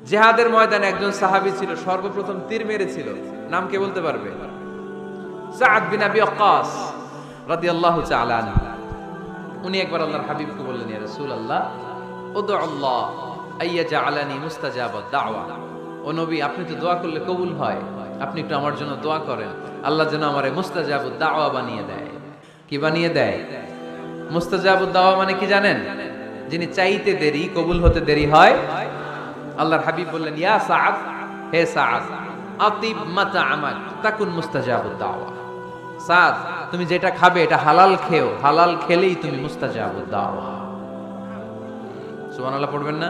জিহাদের ময়দানে একজন সাহাবী ছিল, সর্বপ্রথম তীর মেরেছিল। নাম কে বলতে পারবে? সাদ বিন আবি ওয়াক্কাস রাদিয়াল্লাহু তাআলা আনহু। উনি একবার আল্লাহর হাবিবকে বললেন, ইয়া রাসূলুল্লাহ, উদউ আল্লাহ আইয়াজআলানি মুস্তাজাবাদ দাওয়া। ও নবী, আপনি তো দোয়া করলে কবুল হয়, আপনি একটু আমার জন্য দোয়া করেন, আল্লাহ যেন আমারে মুস্তাজাবুদ দাওয়া বানিয়ে দেয়। কি বানিয়ে দেয়? মুস্তাজাবুদ দাওয়া মানে কি জানেন? যিনি চাইতে দেরি, কবুল হতে দেরি হয়। আল্লাহর হাবিব বললেন, ইয়া সাআদ, হে সাআদ, আতিব মাতাআমাক তাকুন মুস্তাজাবুদ দাওয়া। সাদ, তুমি যেটা খাবে এটা হালাল খেও, হালাল খেলেই তুমি মুস্তাজাবুদ দাওয়া। সুবহানাল্লাহ পড়বেন না?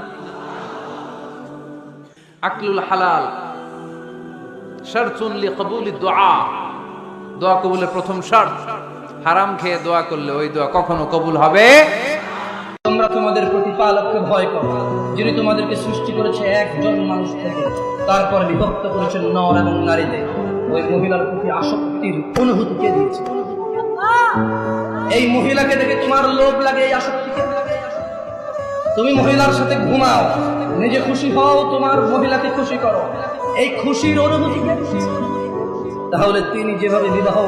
আকলুল হালাল শারতুন লিকবুলিদ দুআ। দোয়া কবুলের প্রথম শর্ত। হারাম খেয়ে দোয়া করলে ওই দোয়া কখনো কবুল হবে। তোমরা তোমাদের প্রতিপালককে ভয় করো, যিনি তোমাদেরকে সৃষ্টি করেছে একজন মানুষ থেকে, তারপর বিভক্ত করেছেন নর এবং নারীদের। ওই মহিলার প্রতি আসক্তির অনুভূতি কে দিয়েছে? এই মহিলাকে দেখে তোমার লোভ লাগে, এই আসক্তিকে। তুমি মহিলার সাথে ঘুমাও, নিজে খুশি হও, তোমার মহিলাকে খুশি করো, এই খুশির অনুভূতি কে দিয়েছে? তাহলে তিনি যেভাবে বিবাহ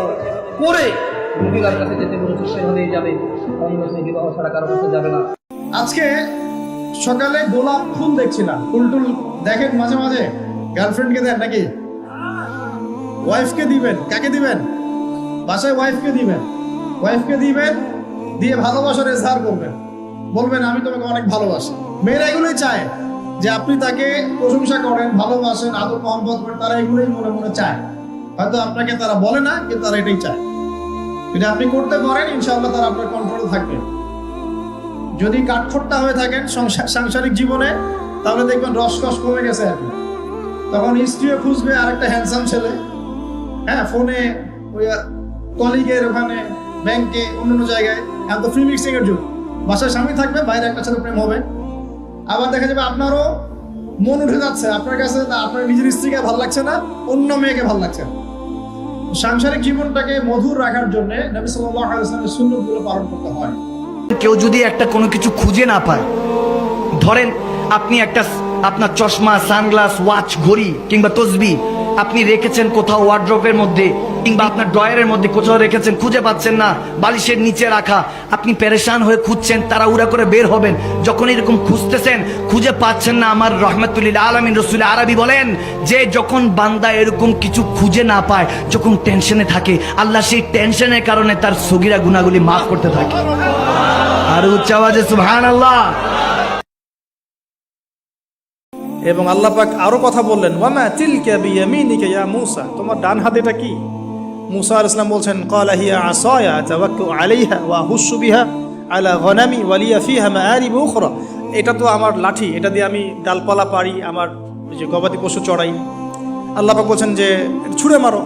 করে মহিলার কাছে যেতে বলেছে সেভাবেই যাবে, অন্য সে বিবাহ ছাড়া কারো কাছে যাবে না। আজকে সকালে গোলাপ ফুল দেখছিলাম, ফুল টুল দেখেন মাঝে মাঝে। গার্লফ্রেন্ডকে দেন নাকি? ওয়াইফকে দিবেন। কাকে দিবেন? বাসায় ওয়াইফকে দিবেন। ওয়াইফকে দিবেন, দিয়ে ভালোবাসার এজহার করবেন, বলবেন আমি তোমাকে অনেক ভালোবাসি। মেয়েরা এগুলোই চায় যে আপনি তাকে প্রশংসা করেন, ভালোবাসেন, আদর মহব্বত করেন। তারা এগুলোই মনে মনে চায়। হয়তো আপনাকে তারা বলে না, কিন্তু তারা এটাই চায়। যদি আপনি করতে পারেন, ইনশাআল্লাহ তারা আপনার কন্ট্রোলে থাকবে। যদি কাঠখোট্টা হয়ে থাকেন সাংসারিক জীবনে, তাহলে দেখবেন রসকস কমে গেছে আর কি। তখন স্ত্রীও খুঁজবে আরেকটা হ্যান্ডসাম ছেলে, হ্যাঁ, ফোনে, ওই কলিগের ওখানে, ব্যাংকে, অন্যান্য জায়গায়। এখন তো ফ্রি মিক্সিং এর যুগ। বাসায় স্বামী থাকবে, বাইরে একটা ছেলে প্রেম হবে। আবার দেখা যাবে আপনারও মন উঠে যাচ্ছে, আপনার কাছে আপনার নিজের স্ত্রীকে ভালো লাগছে না, অন্য মেয়েকে ভালো লাগছে না। সাংসারিক জীবনটাকে মধুর রাখার জন্য নবী সাল্লাল্লাহু আলাইহি ওয়াসাল্লামের সুন্নাতগুলো পালন করতে হয়। কেউ যদি একটা কোনো কিছু খুঁজে না পায়, ধরেন আপনি একটা আপনার চশমা, সানগ্লাস, ওয়াচ, ঘড়ি কিংবা তসবি আপনি রেখেছেন কোথাও ওয়ার্ড্রোবের মধ্যে কিংবা আপনার ড্রয়ারের মধ্যে কোথাও রেখেছেন, খুঁজে পাচ্ছেন না, বালিশের নিচে রাখা, আপনি পেরেশান হয়ে খুঁজছেন, তাড়াহুড়া করে বের হবেন। যখন এরকম খুঁজতেছেন, খুঁজে পাচ্ছেন না, আমার রহমাতুল্লিল আলামিন রাসূল আরবি বলেন যে যখন বান্দা এরকম কিছু খুঁজে না পায়, যখন টেনশনে থাকে, আল্লাহ সেই টেনশনের কারণে তার সগীরা গুনাহগুলি মাফ করতে থাকে। আর উচ্চ আওয়াজে সুবহানাল্লাহ। এবং আল্লাহ পাক আরো কথা বললেন, ওয়ামা তিলকা বিয়ামিনিকা ইয়া মূসা, তোমার ডান হাতে এটা কি? মূসা আলাইহিস সালাম বলছেন, ক্বালা হিয়া আসায়া আতাওয়াক্কাউ আলাইহা ওয়া আহুশু বিহা আলা গনামি ওয়া লিয়া ফিহা মাআরিব উখরা। এটা তো আমার লাঠি, এটা দিয়ে আমি ডালপালা পারি, আমার যে গবাদি পশু চড়াই। আল্লাহ পাক বলছেন যে ছুঁড়ে মারো,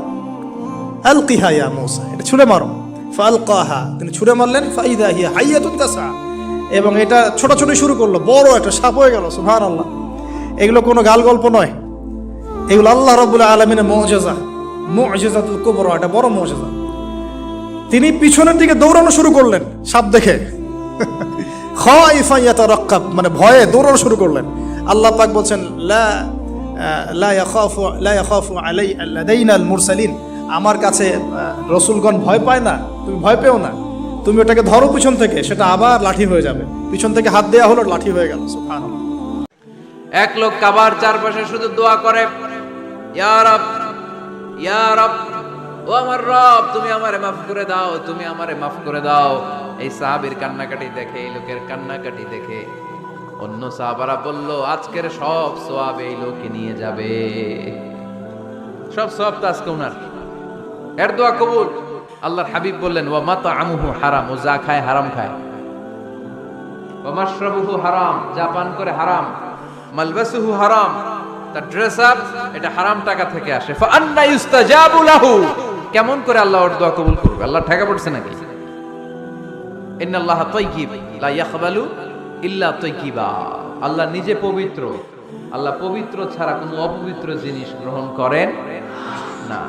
আলকিহা ইয়া মূসা, এটা ছুঁড়ে মারো। ফালকাহা, তিনি ছুঁড়ে মারলেন, ফাইদা হিয়া হাইয়াতুন তাসা, এবং এটা ছোটাছুটি শুরু করলো, বড় একটা সাপ হয়ে গেল। সুবহানাল্লাহ। এগুলো কোনো গাল গল্প নয়, এগুলো আল্লাহ রাব্বুল আলামিনের মুআজিজা, মুআজিজাতুল কুবরা, এটা বড় মুআজিজা। তিনি পিছনের দিকে দৌড়ানো শুরু করলেন সাপ দেখে, খাইফা ইয়াতারাক্কাব, মানে ভয়ে দৌড়ানো শুরু করলেন। আল্লাহ পাক বলছেন, লা ইয়াখাফু লাদাইনাল মুরসালিন, আমার কাছে রাসূলগণ ভয় পায় না, তুমি ভয় পেও না, তুমি ওটাকে ধরো পিছন থেকে, সেটা আবার লাঠি হয়ে যাবে। পিছন থেকে হাত দেয়া হলো, লাঠি হয়ে গেল। সুবহানাল্লাহ। এক লোক কাবার চারপাশে শুধু দোয়া করে, ইয়া রব, ইয়া রব, ও আমার রব, তুমি আমারে মাফ করে দাও, তুমি আমারে মাফ করে দাও। এই সাহাবীর কান্নাকাটি দেখে, এই লোকের কান্নাকাটি দেখে অন্য সাহাবারা বলল, আজকের সব সওয়াব এই লোকে নিয়ে যাবে, সব সওয়াব তো আজকে উনার। এর দোয়া কবুল। আল্লাহর হাবিব বললেন, ওয়া মাতআমুহু হারাম, ও যা খায় হারাম খায়, ওয়া মাশরাবুহু হারাম, যা পান করে হারাম, মালবাসুহু হারাম, তার ড্রেস আপ এটা হারাম টাকা থেকে আসে। ফাআন্না ইউস্তাজাবু লাহু, কেমন করে আল্লাহ ওর দোয়া কবুল করবে? আল্লাহ ঠেকা পড়ছে নাকি? ইন্নাল্লাহা তাইয়্যিব লা ইয়াকবালু ইল্লা তাইয়্যিবা, আল্লাহ নিজে পবিত্র, আল্লাহ পবিত্র ছাড়া কোনো অপবিত্র জিনিস গ্রহণ করেন না।